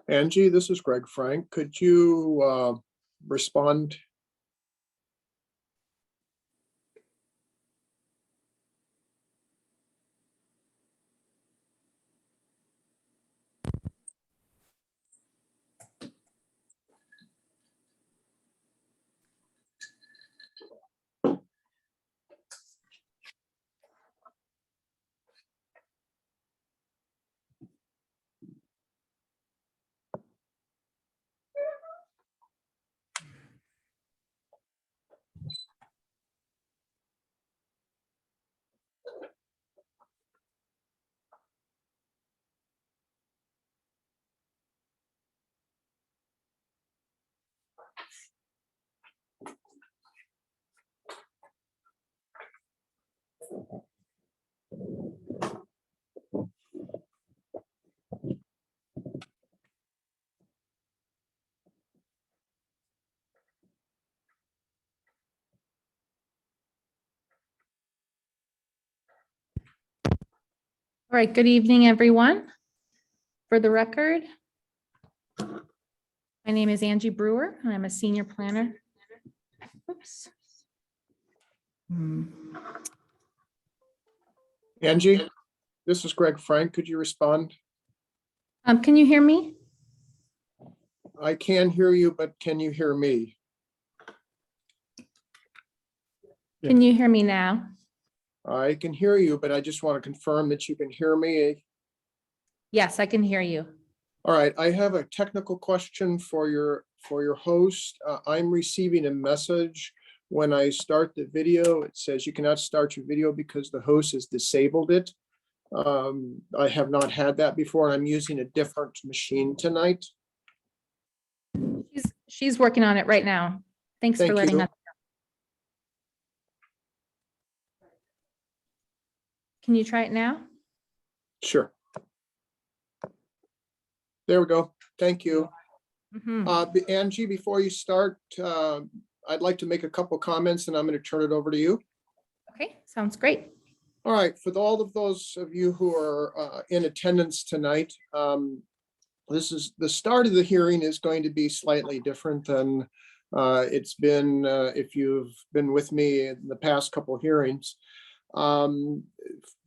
Angie, this is Greg Frank. Could you respond? All right, good evening, everyone. For the record, my name is Angie Brewer, and I'm a senior planner. Oops. Angie, this is Greg Frank. Could you respond? Can you hear me? I can hear you, but can you hear me? Can you hear me now? I can hear you, but I just want to confirm that you can hear me. Yes, I can hear you. All right, I have a technical question for your host. I'm receiving a message when I start the video. It says you cannot start your video because the host has disabled it. I have not had that before. I'm using a different machine tonight. She's working on it right now. Thanks for letting us know. Can you try it now? Sure. There we go. Thank you. Angie, before you start, I'd like to make a couple comments and I'm going to turn it over to you. Okay, sounds great. All right, for all of those of you who are in attendance tonight, this is the start of the hearing is going to be slightly different than it's been if you've been with me in the past couple hearings.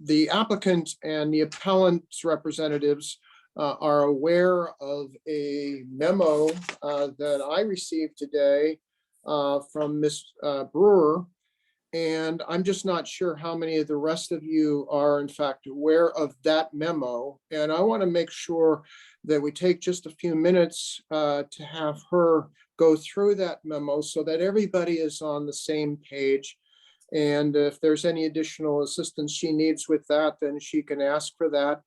The applicant and the appellant's representatives are aware of a memo that I received today from Ms. Brewer, and I'm just not sure how many of the rest of you are in fact aware of that memo. And I want to make sure that we take just a few minutes to have her go through that memo so that everybody is on the same page. And if there's any additional assistance she needs with that, then she can ask for that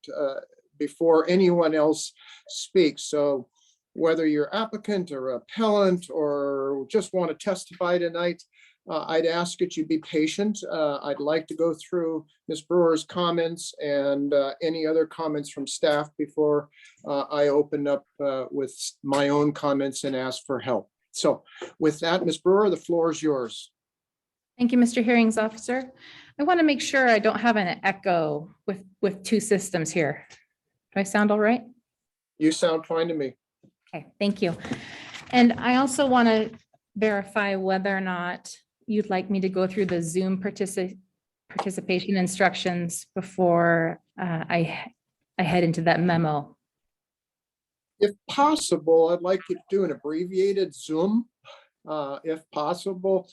before anyone else speaks. So whether you're applicant or appellant or just want to testify tonight, I'd ask that you be patient. I'd like to go through Ms. Brewer's comments and any other comments from staff before I open up with my own comments and ask for help. So with that, Ms. Brewer, the floor is yours. Thank you, Mr. Hearings Officer. I want to make sure I don't have an echo with two systems here. Do I sound all right? You sound fine to me. Okay, thank you. And I also want to verify whether or not you'd like me to go through the Zoom participation instructions before I head into that memo. If possible, I'd like you to do an abbreviated Zoom, if possible,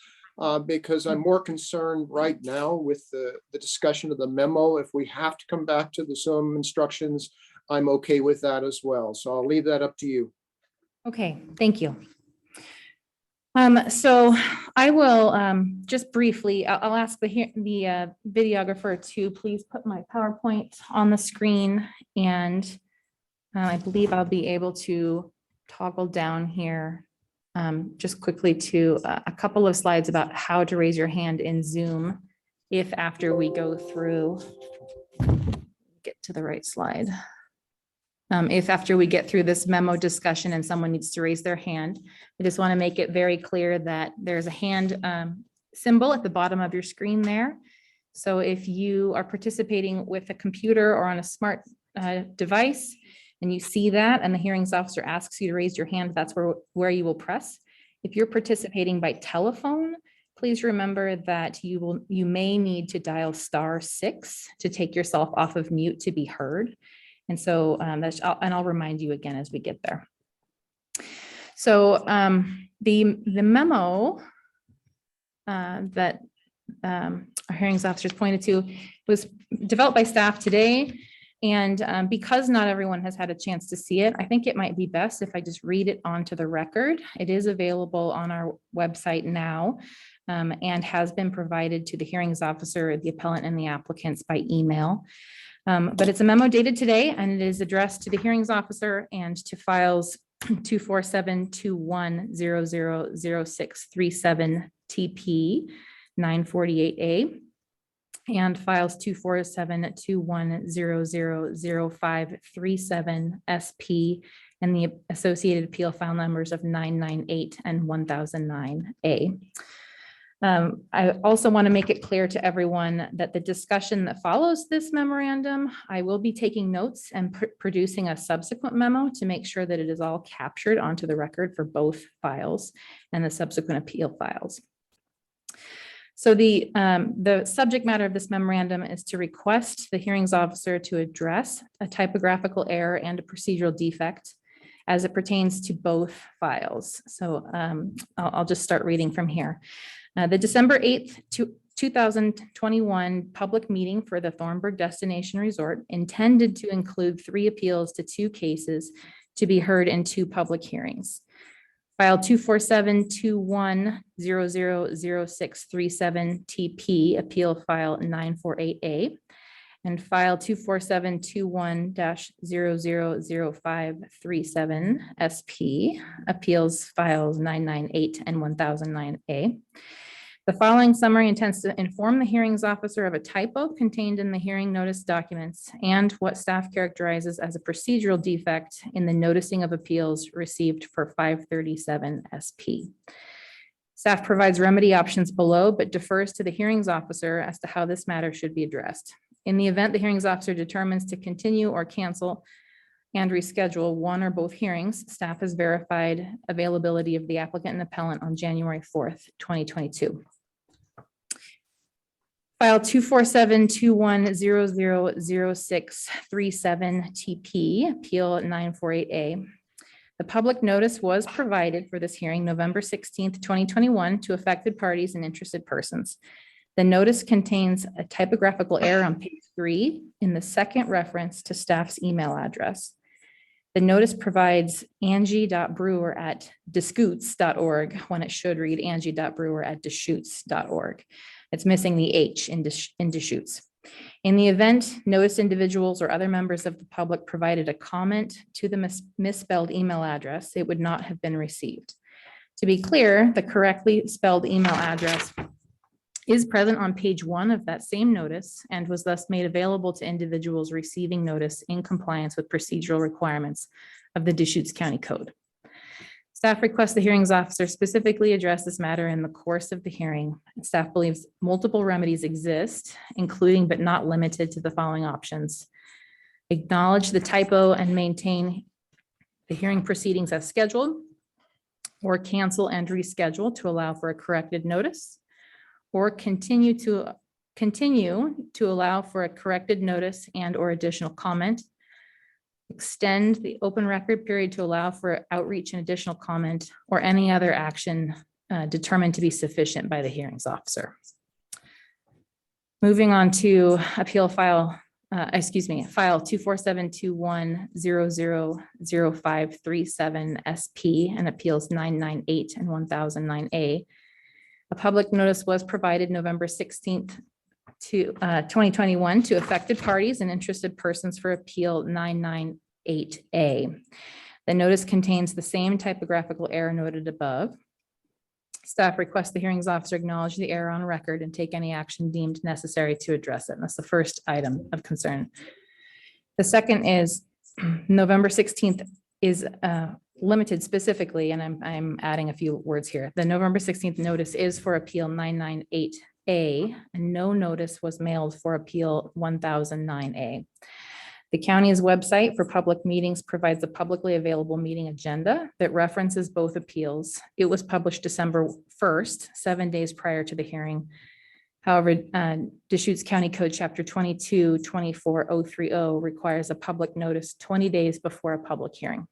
because I'm more concerned right now with the discussion of the memo. If we have to come back to the Zoom instructions, I'm okay with that as well. So I'll leave that up to you. Okay, thank you. So I will just briefly, I'll ask the videographer to please put my PowerPoint on the screen, and I believe I'll be able to toggle down here just quickly to a couple of slides about how to raise your hand in Zoom if after we go through, get to the right slide. If after we get through this memo discussion and someone needs to raise their hand, I just want to make it very clear that there's a hand symbol at the bottom of your screen there. So if you are participating with a computer or on a smart device and you see that and the hearings officer asks you to raise your hand, that's where you will press. If you're participating by telephone, please remember that you may need to dial *6 to take yourself off of mute to be heard. And so I'll remind you again as we get there. So the memo that our hearings officers pointed to was developed by staff today. And because not everyone has had a chance to see it, I think it might be best if I just read it onto the record. It is available on our website now and has been provided to the hearings officer, the appellant, and the applicants by email. But it's a memo dated today, and it is addressed to the hearings officer and to files 247-21000637 TP 948A and files 247-21000537 SP and the associated appeal file numbers of 998 and 1009A. I also want to make it clear to everyone that the discussion that follows this memorandum, I will be taking notes and producing a subsequent memo to make sure that it is all captured onto the record for both files and the subsequent appeal files. So the subject matter of this memorandum is to request the hearings officer to address a typographical error and a procedural defect as it pertains to both files. So I'll just start reading from here. The December 8th, 2021 public meeting for the Thornburgh Destination Resort intended to include 3 appeals to 2 cases to be heard in 2 public hearings. File 247-21000637 TP, appeal file 948A, and file 247-21-000537 SP, appeals files 998 and 1009A. The following summary intends to inform the hearings officer of a typo contained in the hearing notice documents and what staff characterizes as a procedural defect in the noticing of appeals received for 537 SP. Staff provides remedy options below, but defers to the hearings officer as to how this matter should be addressed. In the event the hearings officer determines to continue or cancel and reschedule one or both hearings, staff has verified availability of the applicant and appellant on January 4th, 2022. File 247-21000637 TP, appeal 948A. The public notice was provided for this hearing November 16th, 2021 to affected parties and interested persons. The notice contains a typographical error on page 3 in the second reference to staff's email address. The notice provides angie.brewer@deschutes.org when it should read angie.brewer@deschutes.org. It's missing the H in Deschutes. In the event notice individuals or other members of the public provided a comment to the misspelled email address, it would not have been received. To be clear, the correctly spelled email address is present on page 1 of that same notice and was thus made available to individuals receiving notice in compliance with procedural requirements of the Deschutes County Code. Staff requests the hearings officer specifically address this matter in the course of the hearing. Staff believes multiple remedies exist, including but not limited to the following options: acknowledge the typo and maintain the hearing proceedings as scheduled, or cancel and reschedule to allow for a corrected notice, or continue to allow for a corrected notice and or additional comment, extend the open record period to allow for outreach and additional comment, or any other action determined to be sufficient by the hearings officer. Moving on to appeal file 247-21000537 SP and appeals 998 and 1009A. A public notice was provided November 16th, 2021 to affected parties and interested persons for appeal 998A. The notice contains the same typographical error noted above. Staff requests the hearings officer acknowledge the error on record and take any action deemed necessary to address it. And that's the first item of concern. The second is November 16th is limited specifically, and I'm adding a few words here. The November 16th notice is for appeal 998A, and no notice was mailed for appeal 1009A. The county's website for public meetings provides a publicly available meeting agenda that references both appeals. It was published December 1st, 7 days prior to the hearing. However, Deschutes County Code Chapter 22-24030 requires a public notice 20 days before a public hearing.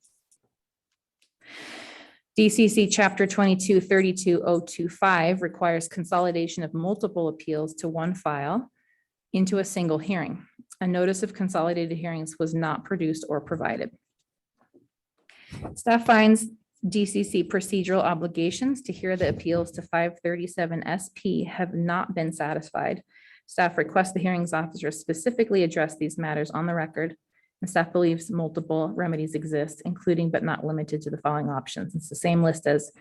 DCC Chapter 22-32025 requires consolidation of multiple appeals to one file into a single hearing. A notice of consolidated hearings was not produced or provided. Staff finds DCC procedural obligations to hear the appeals to 537 SP have not been satisfied. Staff requests the hearings officer specifically address these matters on the record. And staff believes multiple remedies exist, including but not limited to the following options. It's the same list as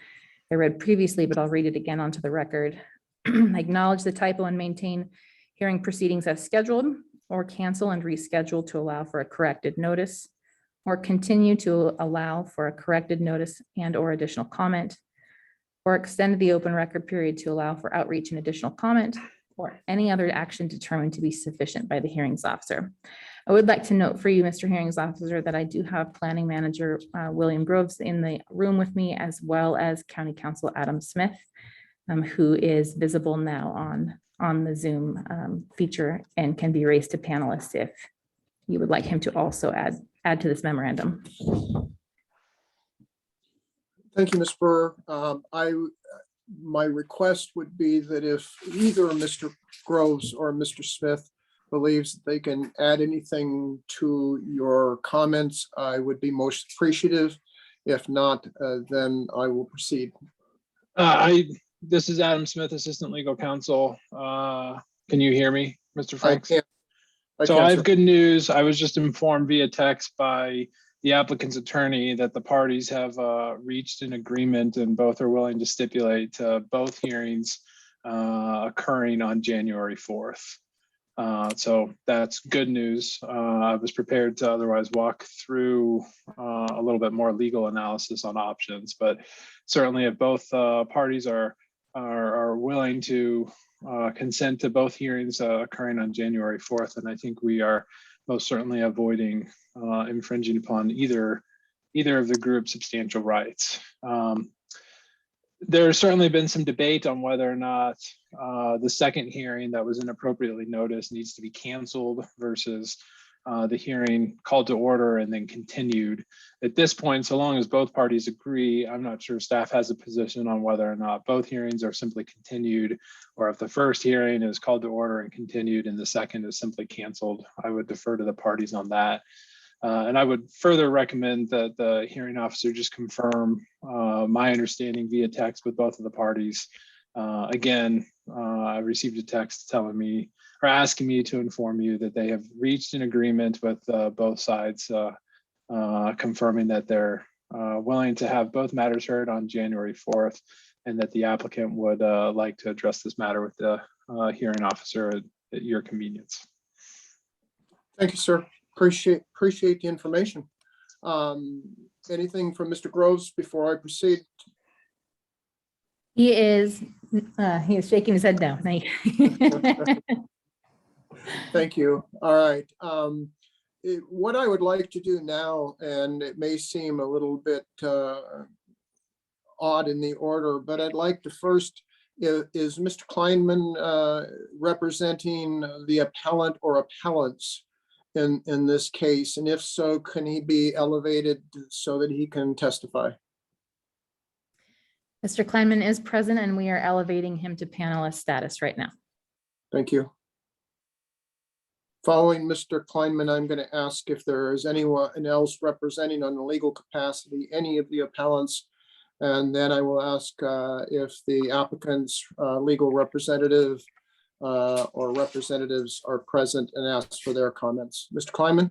I read previously, but I'll read it again onto the record. Acknowledge the typo and maintain hearing proceedings as scheduled, or cancel and reschedule to allow for a corrected notice, or continue to allow for a corrected notice and or additional comment, or extend the open record period to allow for outreach and additional comment, or any other action determined to be sufficient by the hearings officer. I would like to note for you, Mr. Hearings Officer, that I do have Planning Manager William Groves in the room with me, as well as County Counsel Adam Smith, who is visible now on the Zoom feature and can be raised to panelists if you would like him to also add to this memorandum. Thank you, Ms. Burr. My request would be that if either Mr. Groves or Mr. Smith believes that they can add anything to your comments, I would be most appreciative. If not, then I will proceed. This is Adam Smith, Assistant Legal Counsel. Can you hear me, Mr. Franks? I I have sir. good news. I was just informed via text by the applicant's attorney that the parties have reached an agreement and both are willing to stipulate both hearings occurring on January 4th. So that's good news. I was prepared to otherwise walk through a little bit more legal analysis on options, but certainly if both parties are willing to consent to both hearings occurring on January 4th, and I think we are most certainly avoiding infringing upon either of the group's substantial rights. There's certainly been some debate on whether or not the second hearing that was inappropriately noticed needs to be canceled versus the hearing called to order and then continued. At this point, so long as both parties agree, I'm not sure staff has a position on whether or not both hearings are simply continued, or if the first hearing is called to order and continued and the second is simply canceled. I would defer to the parties on that. And I would further recommend that the hearing officer just confirm my understanding via text with both of the parties. Again, I received a text telling me or asking me to inform you that they have reached an agreement with both sides, confirming that they're willing to have both matters heard on January 4th, and that the applicant would like to address this matter with the hearing officer at your convenience. Thank you, sir. Appreciate the information. Anything from Mr. Groves before I proceed? He is shaking his head no. Thank you. Thank you. All right. What I would like to do now, and it may seem a little bit odd in the order, but I'd like to first, is Mr. Kleinman representing the appellant or appellants in this case? And if so, can he be elevated so that he can testify? Mr. Kleinman is present and we are elevating him to panelist status right now. Thank you. Following Mr. Kleinman, I'm going to ask if there is anyone else representing on the legal capacity any of the appellants. And then I will ask if the applicant's legal representative or representatives are present and ask for their comments. Mr. Kleinman?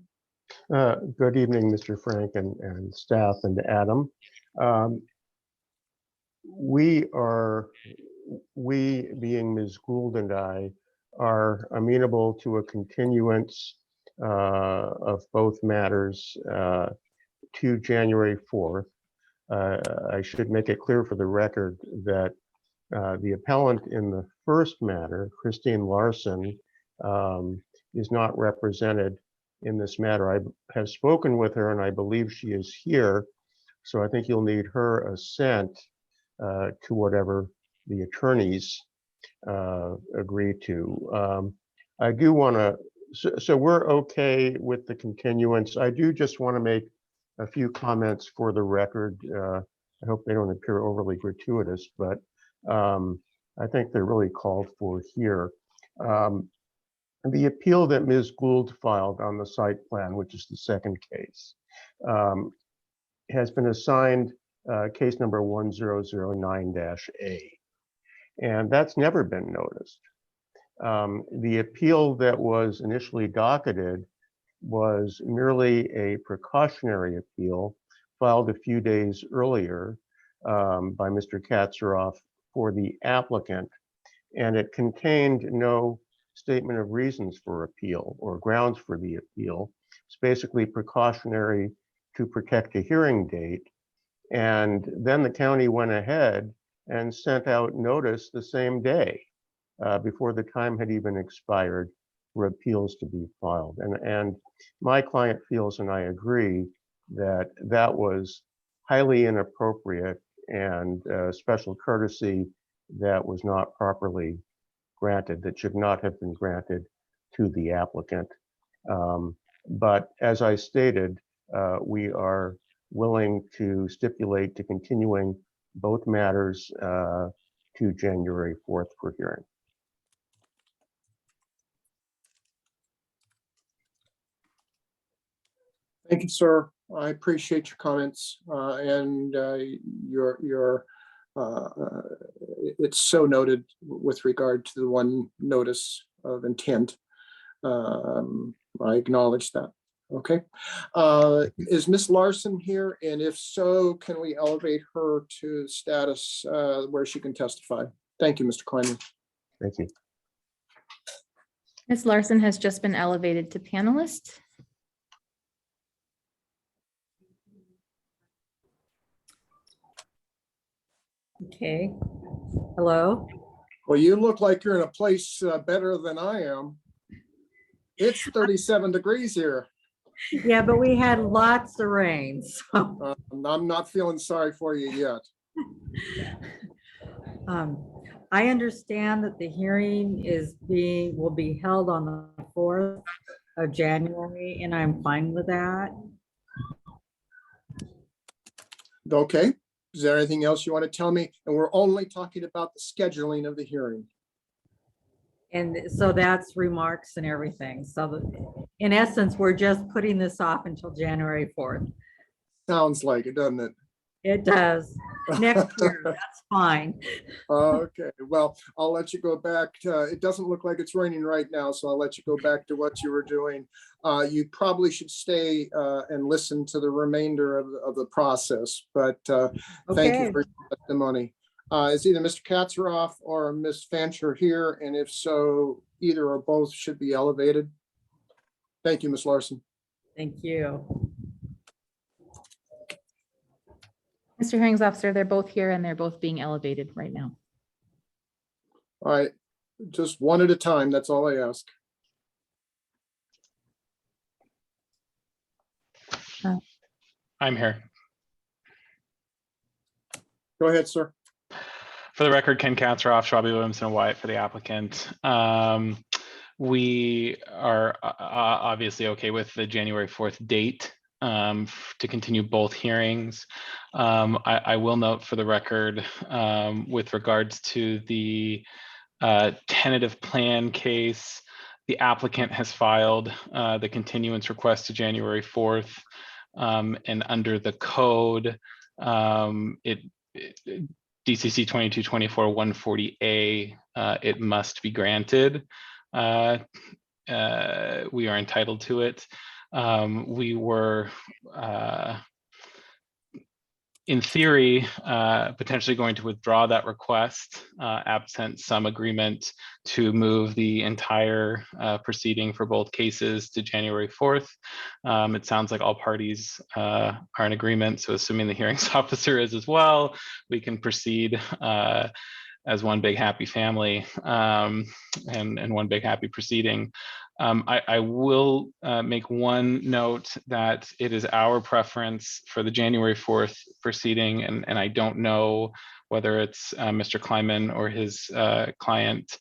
Good evening, Mr. Frank and staff and Adam. We being Ms. Gould and I, are amenable to a continuance of both matters to January 4th. I should make it clear for the record that the appellant in the first matter, Christine Larson, is not represented in this matter. I have spoken with her and I believe she is here. So I think you'll need her assent to whatever the attorneys agree to. I do want to, so we're okay with the continuance. I do just want to make a few comments for the record. I hope they don't appear overly gratuitous, but I think they're really called for here. The appeal that Ms. Gould filed on the site plan, which is the second case, has been assigned case number 1009-A, and that's never been noticed. The appeal that was initially docketed was merely a precautionary appeal filed a few days earlier by Mr. Katzeroff for the applicant, and it contained no statement of reasons for appeal or grounds for the appeal. It's basically precautionary to protect a hearing date. And then the county went ahead and sent out notice the same day before the time had even expired for appeals to be filed. And my client feels, and I agree, that that was highly inappropriate and special courtesy that was not properly granted, that should not have been granted to the applicant. But as I stated, we are willing to stipulate to continuing both matters to January 4th for hearing. Thank you, sir. I appreciate your comments and your it's so noted with regard to the one notice of intent. I acknowledge that. Okay. Is Ms. Larson here? And if so, can we elevate her to status where she can testify? Thank you, Mr. Kleinman. Thank you. Ms. Larson has just been elevated to panelist. Okay. Hello. Well, you look like you're in a place better than I am. It's 37 degrees here. Yeah, but we had lots of rain, so I'm not feeling sorry for you yet. I understand that the hearing will be held on the 4th of January, and I'm fine with that. Okay. Is there anything else you want to tell me? And we're only talking about the scheduling of the hearing. And so that's remarks and everything. So in essence, we're just putting this off until January 4th. Sounds like it, doesn't it? It does. Next year, that's fine. Okay, well, I'll let you go back. It doesn't look like it's raining right now, so I'll let you go back to what you were doing. You probably should stay and listen to the remainder of the process, but thank you for your testimony. Is either Mr. Katzeroff or Ms. Fancher here? And if so, either or both should be elevated. Thank you, Ms. Larson. Thank you. Mr. Hearings Officer, they're both here and they're both being elevated right now. All right, just one at a time. That's all I ask. I'm here. Go ahead, sir. For the record, Ken Katzeroff, Schwabe, Williamson, and Wyatt for the applicant. We are obviously okay with the January 4th date to continue both hearings. I will note for the record, with regards to the tentative plan case, the applicant has filed the continuance request to January 4th, and under the code, DCC 2224-140A, it must be granted. We are entitled to it. We were in theory, potentially going to withdraw that request, absent some agreement to move the entire proceeding for both cases to January 4th. It sounds like all parties are in agreement. So assuming the hearings officer is as well, we can proceed as one big happy family and one big happy proceeding. I will make one note that it is our preference for the January 4th proceeding, and I don't know whether it's Mr. Kleiman or his client,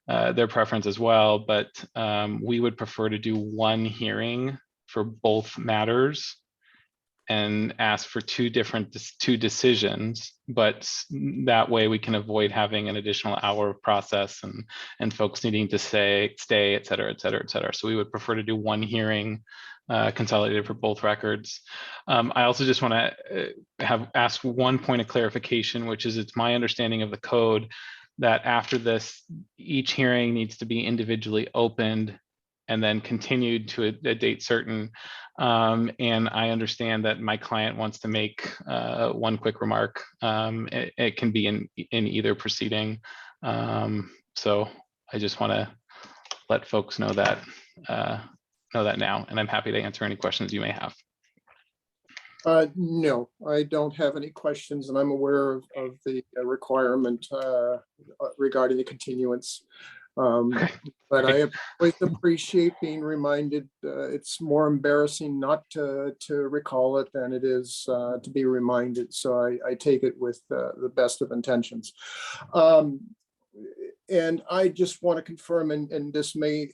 their preference as well, but we would prefer to do one hearing for both matters and ask for two decisions, but that way we can avoid having an additional hour of process and folks needing to stay, et cetera, et cetera, et cetera. So we would prefer to do one hearing consolidated for both records. I also just want to ask one point of clarification, which is it's my understanding of the code that after this, each hearing needs to be individually opened and then continued to a date certain. And I understand that my client wants to make one quick remark. It can be in either proceeding. So I just want to let folks know that now, and I'm happy to answer any questions you may have. No, I don't have any questions, and I'm aware of the requirement regarding the continuance. But I always appreciate being reminded. It's more embarrassing not to recall it than it is to be reminded. So I take it with the best of intentions. And I just want to confirm, and this may,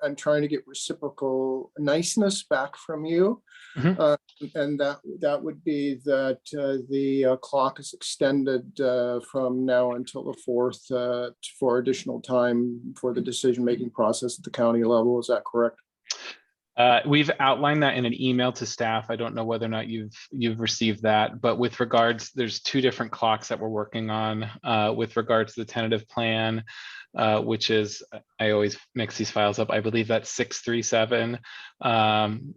I'm trying to get reciprocal niceness back from you. And that would be that the clock is extended from now until the 4th for additional time for the decision-making process at the county level. Is that correct? We've outlined that in an email to staff. I don't know whether or not you've received that, but with regards, there's two different clocks that we're working on with regards to the tentative plan, which is, I always mix these files up. I believe that's 637.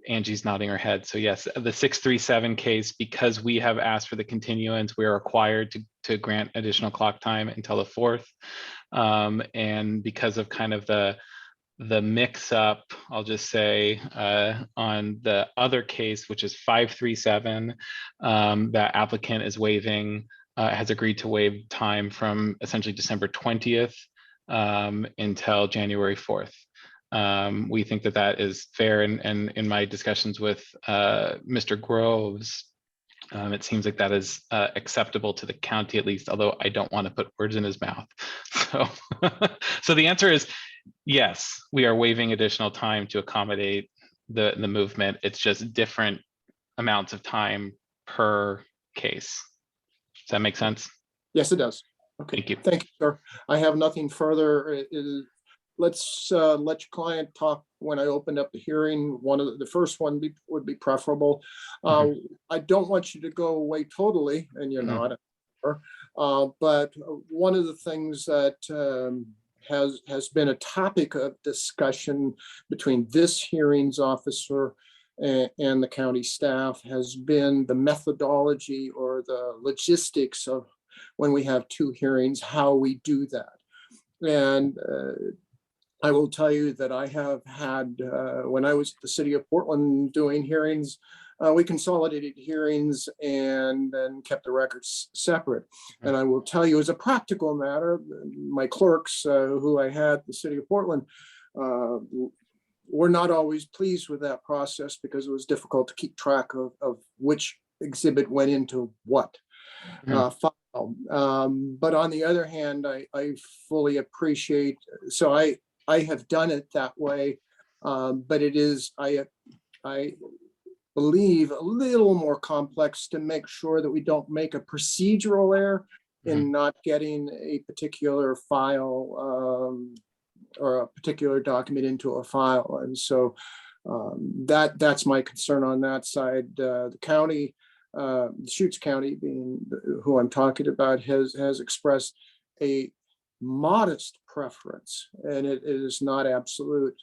Angie's nodding her head. So yes, the 637 case, because we have asked for the continuance, we are required to grant additional clock time until the 4th. And because of kind of the mix up, I'll just say, on the other case, which is 537, that applicant is waiving, has agreed to waive time from essentially December 20th until January 4th. We think that that is fair, and in my discussions with Mr. Groves, it seems like that is acceptable to the county at least, although I don't want to put words in his mouth. So, so the answer is yes, we are waiving additional time to accommodate the movement. It's just different amounts of time per case. Does that make sense? Yes, it does. Okay. Thank you. Thank you, sir. I have nothing further. Let's let your client talk when I opened up the hearing. The first one would be preferable. I don't want you to go away totally, and you're not. But one of the things that has been a topic of discussion between this hearings officer and the county staff has been the methodology or the logistics of when we have two hearings, how we do that. And I will tell you that I have had, when I was at the city of Portland doing hearings, we consolidated hearings and then kept the records separate. And I will tell you, as a practical matter, my clerks who I had at the city of Portland were not always pleased with that process because it was difficult to keep track of which exhibit went into what file. But on the other hand, I fully appreciate, so I have done it that way, but it is, I believe, a little more complex to make sure that we don't make a procedural error in not getting a particular file or a particular document into a file. And so that's my concern on that side. The county, Deschutes County being who I'm talking about, has expressed a modest preference, and it is not absolute,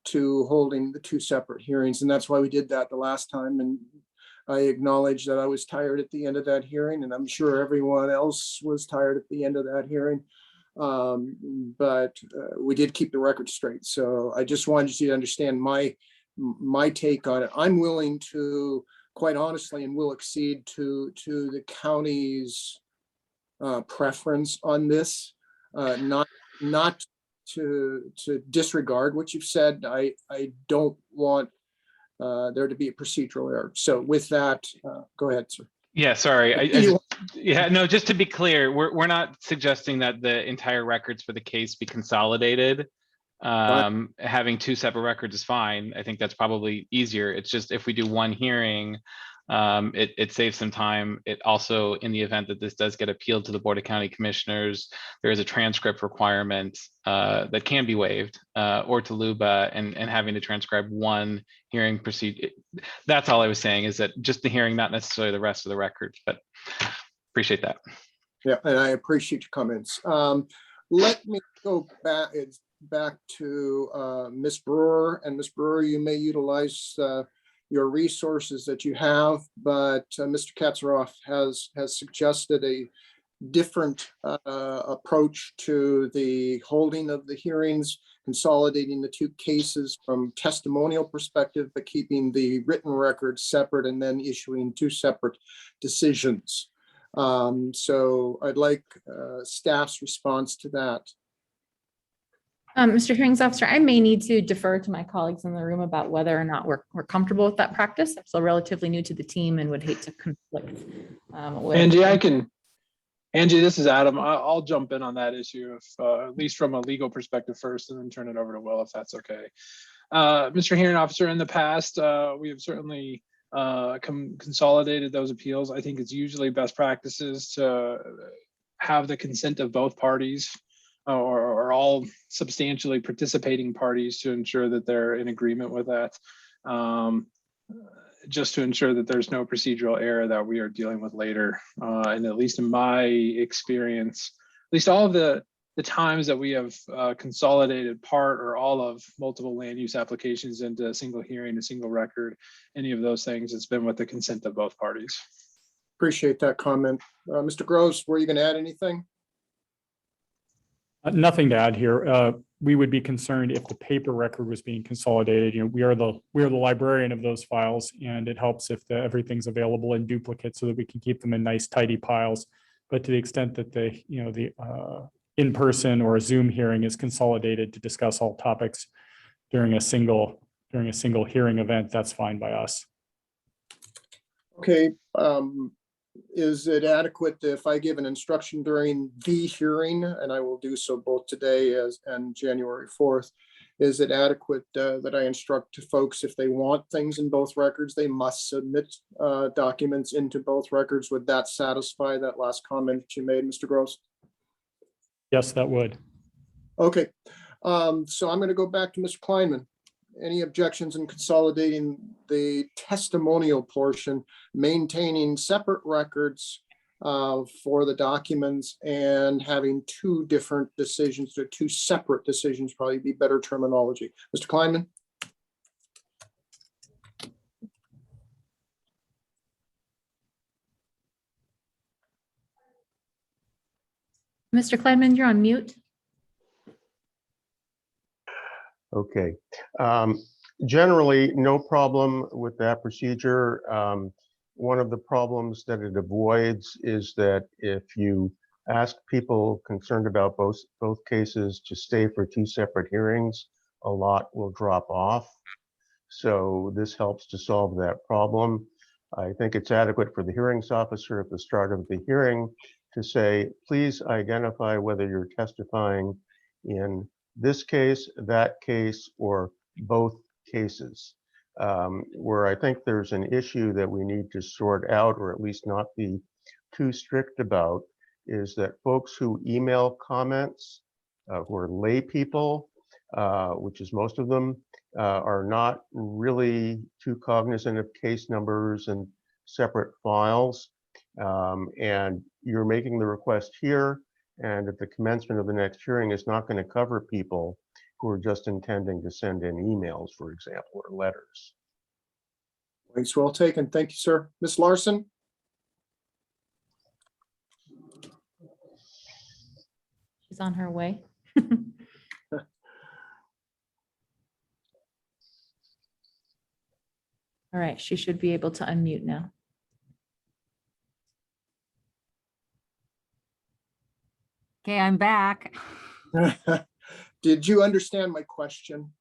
to holding the two separate hearings. And that's why we did that the last time. And I acknowledge that I was tired at the end of that hearing, and I'm sure everyone else was tired at the end of that hearing. But we did keep the record straight. So I just wanted you to understand my take on it. I'm willing to, quite honestly, and will accede to the county's preference on this, not to disregard what you've said. I don't want there to be a procedural error. So with that, go ahead, sir. Yeah, sorry. Yeah, no, just to be clear, we're not suggesting that the entire records for the case be consolidated. Having two separate records is fine. I think that's probably easier. It's just if we do one hearing, it saves some time. It also, in the event that this does get appealed to the Board of County Commissioners, there is a transcript requirement that can be waived, or to LUBA, and having to transcribe one hearing proceed. That's all I was saying, is that just the hearing, not necessarily the rest of the records, but appreciate that. Yeah, and I appreciate your comments. Let me go back to Ms. Brewer. And Ms. Brewer, you may utilize your resources that you have, but Mr. Katzeroff has suggested a different approach to the holding of the hearings, consolidating the two cases from testimonial perspective, but keeping the written records separate and then issuing two separate decisions. So I'd like staff's response to that. Mr. Hearings Officer, I may need to defer to my colleagues in the room about whether or not we're comfortable with that practice. I'm still relatively new to the team and would hate to conflict with. Angie, this is Adam. I'll jump in on that issue, if, at least from a legal perspective first, and then turn it over to Will, if that's okay. Mr. Hearing Officer, in the past, we have certainly consolidated those appeals. I think it's usually best practices to have the consent of both parties, or all substantially participating parties, to ensure that they're in agreement with that. Just to ensure that there's no procedural error that we are dealing with later. And at least in my experience, at least all of the times that we have consolidated part or all of multiple land use applications into a single hearing, a single record, any of those things, it's been with the consent of both parties. Appreciate that comment. Mr. Gross, were you going to add anything? Nothing to add here. We would be concerned if the paper record was being consolidated. You know, we are the librarian of those files, and it helps if everything's available in duplicate so that we can keep them in nice tidy piles. But to the extent that the in-person or a Zoom hearing is consolidated to discuss all topics during a single hearing event, that's fine by us. Okay. Is it adequate if I give an instruction during the hearing, and I will do so both today and January 4th, is it adequate that I instruct to folks, if they want things in both records, they must submit documents into both records? Would that satisfy that last comment that you made, Mr. Gross? Yes, that would. Okay. So I'm going to go back to Mr. Kleinman. Any objections in consolidating the testimonial portion, maintaining separate records for the documents, and having two different decisions, or two separate decisions, probably be better terminology. Mr. Kleinman? Mr. Kleinman, you're on mute. Okay. Generally, no problem with that procedure. One of the problems that it avoids is that if you ask people concerned about both cases to stay for two separate hearings, a lot will drop off. So this helps to solve that problem. I think it's adequate for the hearings officer at the start of the hearing to say, please identify whether you're testifying in this case, that case, or both cases. Where I think there's an issue that we need to sort out, or at least not be too strict about, is that folks who email comments, who are lay people, which is most of them, are not really too cognizant of case numbers and separate files. And you're making the request here, and at the commencement of the next hearing is not going to cover people who are just intending to send in emails, for example, or letters. Points well taken. Thank you, sir. Ms. Larson? She's on her way. All right, she should be able to unmute now. Okay, I'm back. Did you understand my question?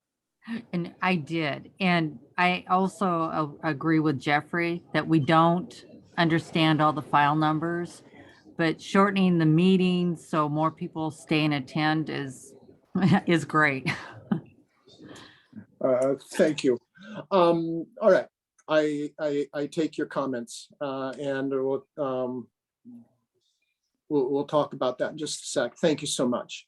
And I did. And I also agree with Jeffrey that we don't understand all the file numbers, but shortening the meetings so more people stay and attend is great. Thank you. All right, I take your comments, and we'll talk about that in just a sec. Thank you so much.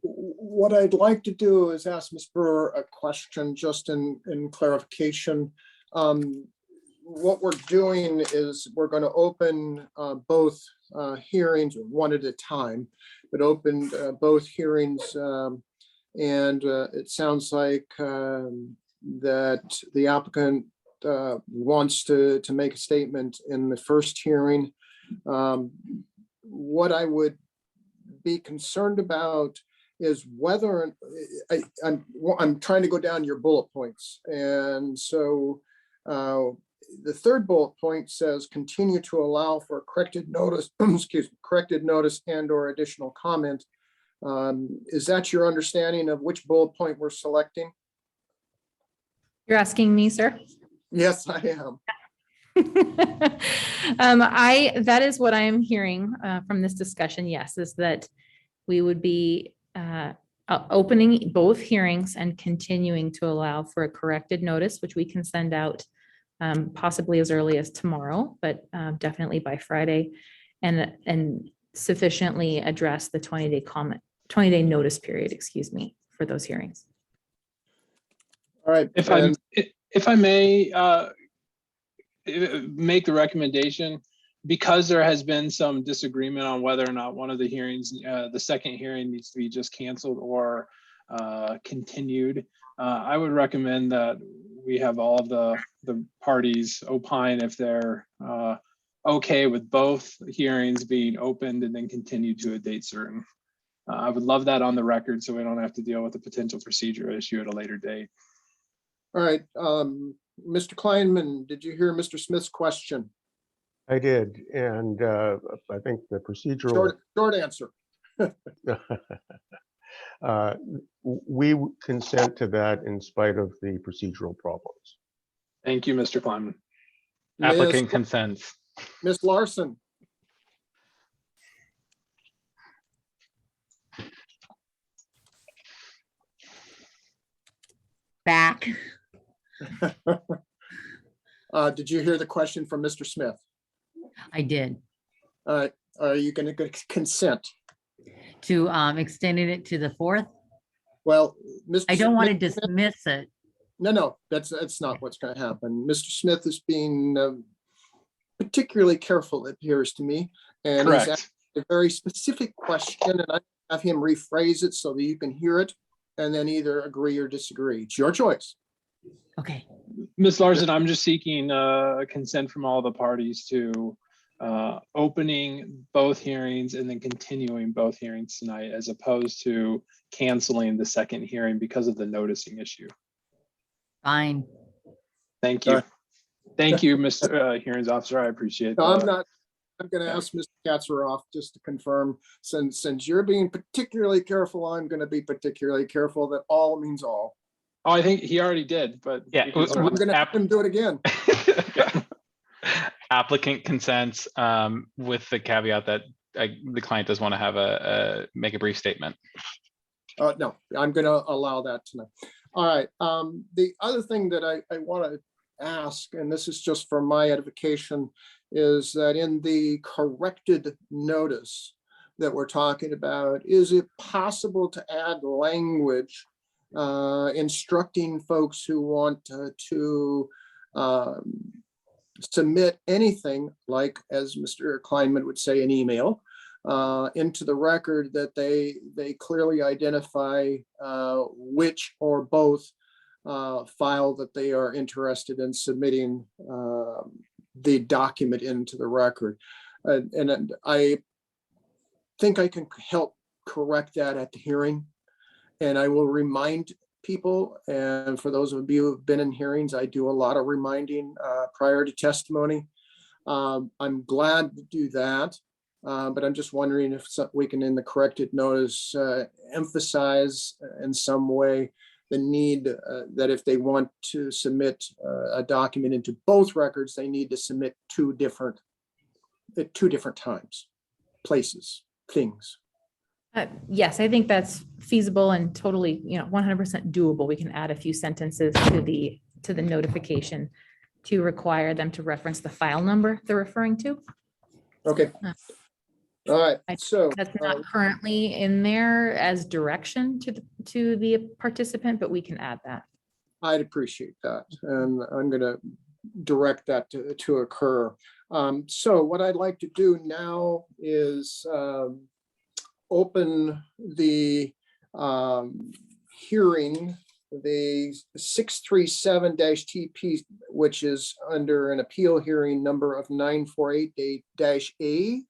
What I'd like to do is ask Ms. Brewer a question just in clarification. What we're doing is we're going to open both hearings one at a time, but open both hearings. And it sounds like that the applicant wants to make a statement in the first hearing. What I would be concerned about is whether I'm trying to go down your bullet points. And so the third bullet point says continue to allow for corrected notice, excuse me, corrected notice and or additional comment. Is that your understanding of which bullet point we're selecting? You're asking me, sir? Yes, I am. That is what I am hearing from this discussion. Yes, is that we would be opening both hearings and continuing to allow for a corrected notice, which we can send out possibly as early as tomorrow, but definitely by Friday, and sufficiently address the 20-day notice period, excuse me, for those hearings. All right. If I may make the recommendation, because there has been some disagreement on whether or not one of the hearings, the second hearing needs to be just canceled or continued, I would recommend that we have all of the parties opine if they're okay with both hearings being opened and then continued to a date certain. I would love that on the record so we don't have to deal with a potential procedure issue at a later date. All right, Mr. Kleinman, did you hear Mr. Smith's question? I did, and I think the procedural. Short answer. We consent to that in spite of the procedural problems. Thank you, Mr. Kleinman. Applicant consents. Ms. Larson. Back. Did you hear the question from Mr. Smith? I did. All right, are you going to consent? To extending it to the 4th? Well, Mr. I don't want to Smith- dismiss it. No, that's not what's going to happen. Mr. Smith is being particularly careful, it appears to me. And he's Correct. asked a very specific question, and I have him rephrase it so that you can hear it and then either agree or disagree. It's your choice. Okay. Ms. Larson, I'm just seeking consent from all the parties to opening both hearings and then continuing both hearings tonight, as opposed to canceling the second hearing because of the noticing issue. Fine. Thank you. Thank you, Mr. Hearings Officer. I appreciate No, that. I'm going to ask Mr. Katzeroff just to confirm, since you're being particularly careful, I'm going to be particularly careful that all means all. Oh, I think he already did, but Yeah, we can So I'm going to have him do it again. Applicant consents with the caveat that the client does want to have make a brief statement. No, I'm going to allow that tonight. All right. The other thing that I want to ask, and this is just for my edification, is that in the corrected notice that we're talking about, is it possible to add language instructing folks who want to submit anything, like, as Mr. Kleinman would say, an email into the record, that they clearly identify which or both file that they are interested in submitting the document into the record. And I think I can help correct that at the hearing. And I will remind people, and for those of you who've been in hearings, I do a lot of reminding prior to testimony. I'm glad to do that, but I'm just wondering if we can, in the corrected notice, emphasize in some way the need that if they want to submit a document into both records, they need to submit at two different times, places, things. Yes, I think that's feasible and totally, 100% doable. We can add a few sentences to the notification to require them to reference the file number they're referring to. Okay. All right. So That's not currently in there as direction to the participant, but we can add that. I'd appreciate that. And I'm going to direct that to occur. So what I'd like to do now is open the hearing, the 637-TP, which is under an appeal hearing number of 948-A.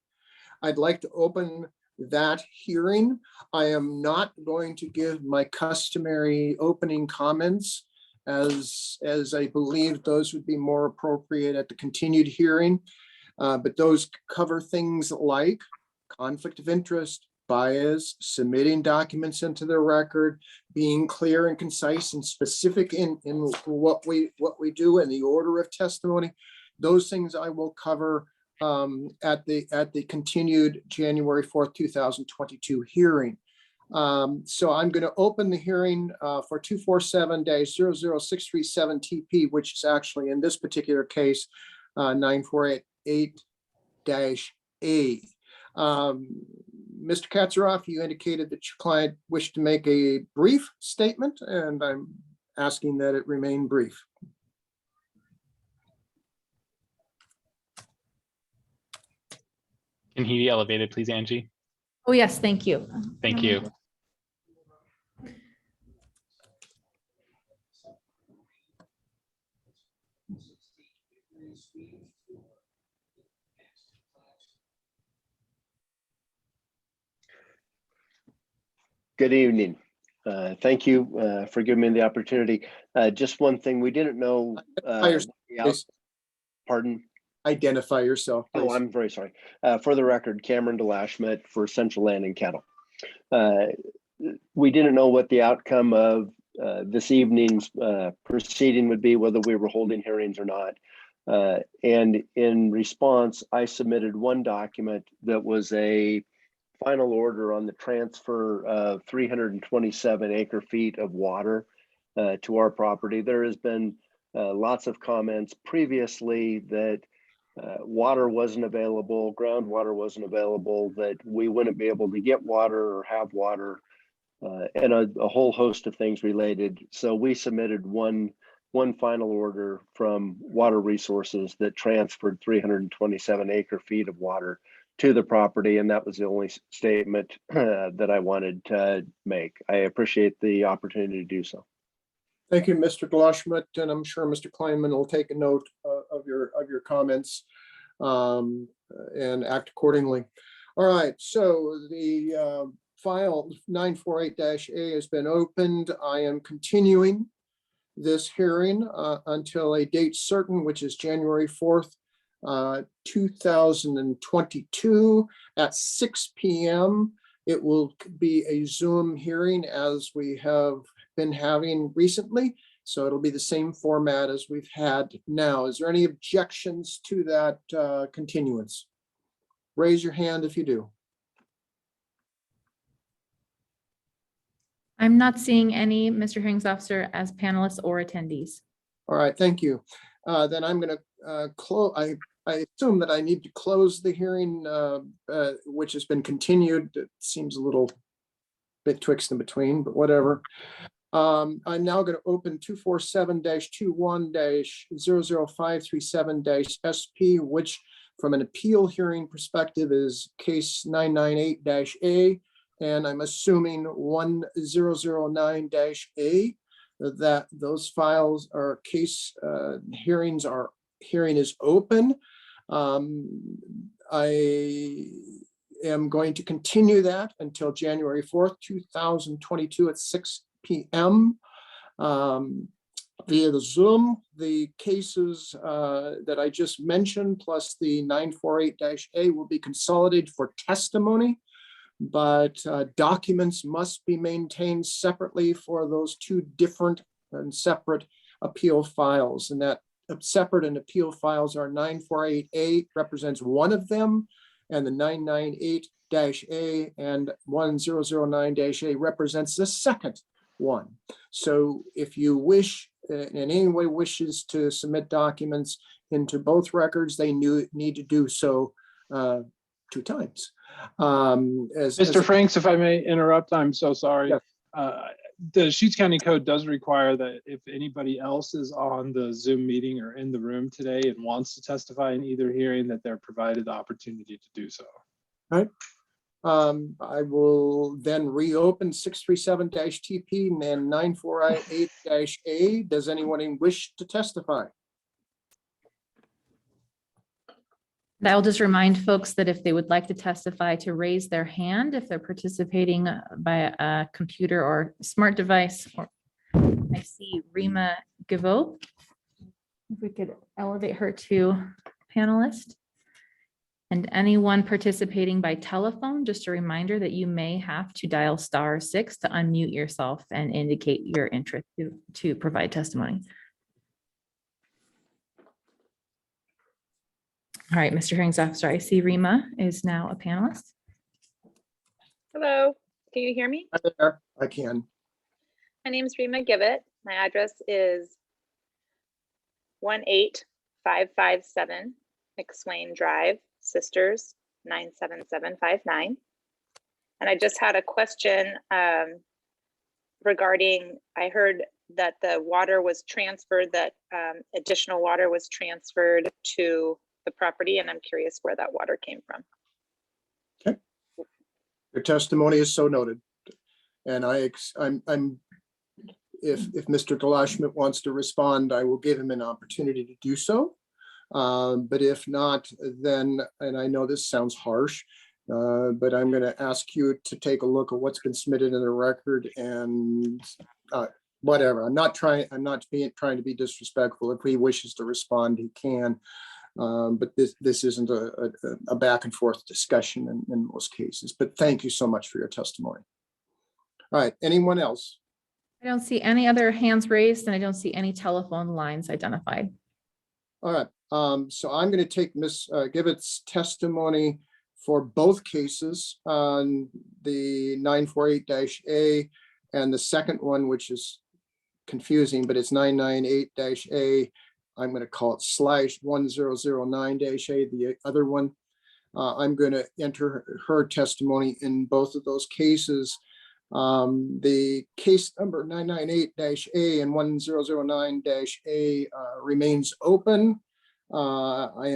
I'd like to open that hearing. I am not going to give my customary opening comments, as I believe those would be more appropriate at the continued hearing. But those cover things like conflict of interest, bias, submitting documents into the record, being clear and concise and specific in what we do and the order of testimony. Those things I will cover at the continued January 4th, 2022 hearing. So I'm going to open the hearing for 247-00637-TP, which is actually in this particular case 948-A. Mr. Katzeroff, you indicated that your client wished to make a brief statement, and I'm asking that it remain brief. Can he be elevated, please, Angie? Oh, yes, thank you. Thank you. Good evening. Thank you for giving me the opportunity. Just one thing, we didn't know. Pardon? Identify yourself, please. Oh, I'm very sorry. For the record, Cameron DeLashmet for Central Land and Cattle. We didn't know what the outcome of this evening's proceeding would be, whether we were holding hearings or not. And in response, I submitted one document that was a final order on the transfer of 327 acre feet of water to our property. There has been lots of comments previously that water wasn't available, groundwater wasn't available, that we wouldn't be able to get water or have water, and a whole host of things related. So we submitted one final order from Water Resources that transferred 327 acre feet of water to the property, and that was the only statement that I wanted to make. I appreciate the opportunity to do so. Thank you, Mr. DeLashmet, and I'm sure Mr. Kleinman will take a note of your comments and act accordingly. All right, so the file 948-A has been opened. I am continuing this hearing until a date certain, which is January 4th, 2022 at 6 p.m. It will be a Zoom hearing as we have been having recently. So it'll be the same format as we've had now. Is there any objections to that continuance? Raise your hand if you do. I'm not seeing any, Mr. Hearings Officer, as panelists or attendees. All right, thank you. Then I'm going to close. I assume that I need to close the hearing, which has been continued. It seems a little bit twixt and between, but whatever. I'm now going to open 247-21-00537-SP, which from an appeal hearing perspective is case 998-A, and I'm assuming 1009-A. that those files are hearing is open. I am going to continue that until January 4th, 2022 at 6 p.m. Via the Zoom. The cases that I just mentioned, plus the 948-A, will be consolidated for testimony, but documents must be maintained separately for those two different and separate appeal files. And that separate and appeal files are 948-A represents one of them, and the 998-A and 1009-A represents the second one. So if you wish, in any way wishes to submit documents into both records, they need to do so 2 times. Mr. Franks, if I may interrupt, I'm so sorry. Yes. The Sheets County Code does require that if anybody else is on the Zoom meeting or in the room today and wants to testify in either hearing, that they're provided the opportunity to do so. Right. I will then reopen 637-TP and 948-A. Does anyone wish to testify? I'll just remind folks that if they would like to testify, to raise their hand if they're participating by a computer or smart device. I see Rima Gavo. If we could elevate her to panelist. And anyone participating by telephone, just a reminder that you may have to dial *6 to unmute yourself and indicate your interest to provide testimony. All right, Mr. Hearings Officer, I see Rima is now a panelist. Hello, can you hear me? Hi there. I can. My name is Rima Gibbet. My address is 18557 McSwain Drive, Sisters 97759. And I just had a question regarding, I heard that the water was transferred, that additional water was transferred to the property, and I'm curious where that water came from. Okay. Your testimony is so noted. And if Mr. Delashmet wants to respond, I will give him an opportunity to do so. But if not, then, and I know this sounds harsh, but I'm going to ask you to take a look at what's been submitted in the record and whatever. I'm not trying to be disrespectful. If he wishes to respond, he can. But this isn't a back and forth discussion in most cases. But thank you so much for your testimony. All right, anyone else? I don't see any other hands raised, and I don't see any telephone lines identified. All right, so I'm going to take Ms. Gibbet's testimony for both cases on the 948-A and the second one, which is confusing, but it's 998-A. I'm going to call it /1009-A, the other one. I'm going to enter her testimony in both of those cases. The case number 998-A and 1009-A remains open. I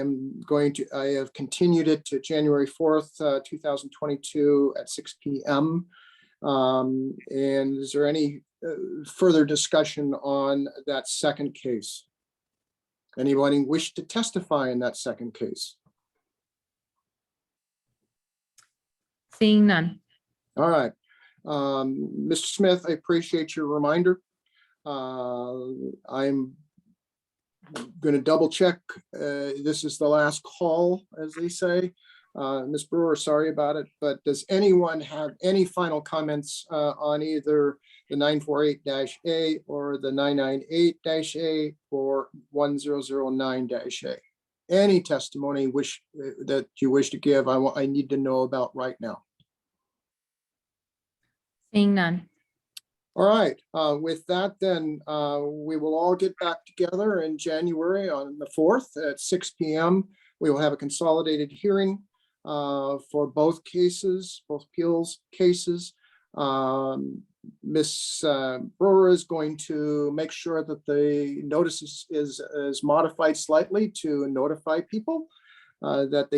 have continued it to January 4th, 2022 at 6 p.m. And is there any further discussion on that second case? Anyone wish to testify in that second case? Seeing none. All right. Mr. Smith, I appreciate your reminder. I'm going to double check. This is the last call, as they say. Ms. Brewer, sorry about it, but does anyone have any final comments on either the 948-A or the 998-A or 1009-A? Any testimony that you wish to give, I need to know about right now. Seeing none. All right, with that, then we will all get back together in January on the 4th at 6 p.m. We will have a consolidated hearing for both cases, both appeals cases. Ms. Brewer is going to make sure that the notice is modified slightly to notify people that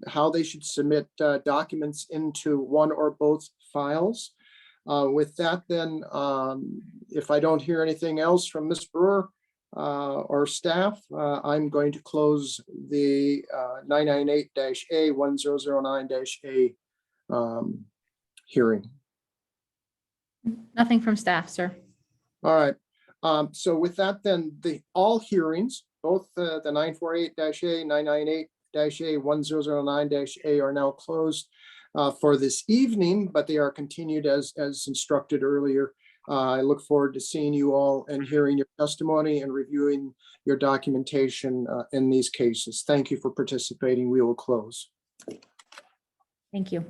how they should submit documents into one or both files. With that, then, if I don't hear anything else from Ms. Brewer or staff, I'm going to close the 998-A 1009-A hearing. Nothing from staff, sir. All right. So with that, then all hearings, both the 948-A, 998-A, 1009-A are now closed for this evening, but they are continued as instructed earlier. I look forward to seeing you all and hearing your testimony and reviewing your documentation in these cases. Thank you for participating. We will close. Thank you.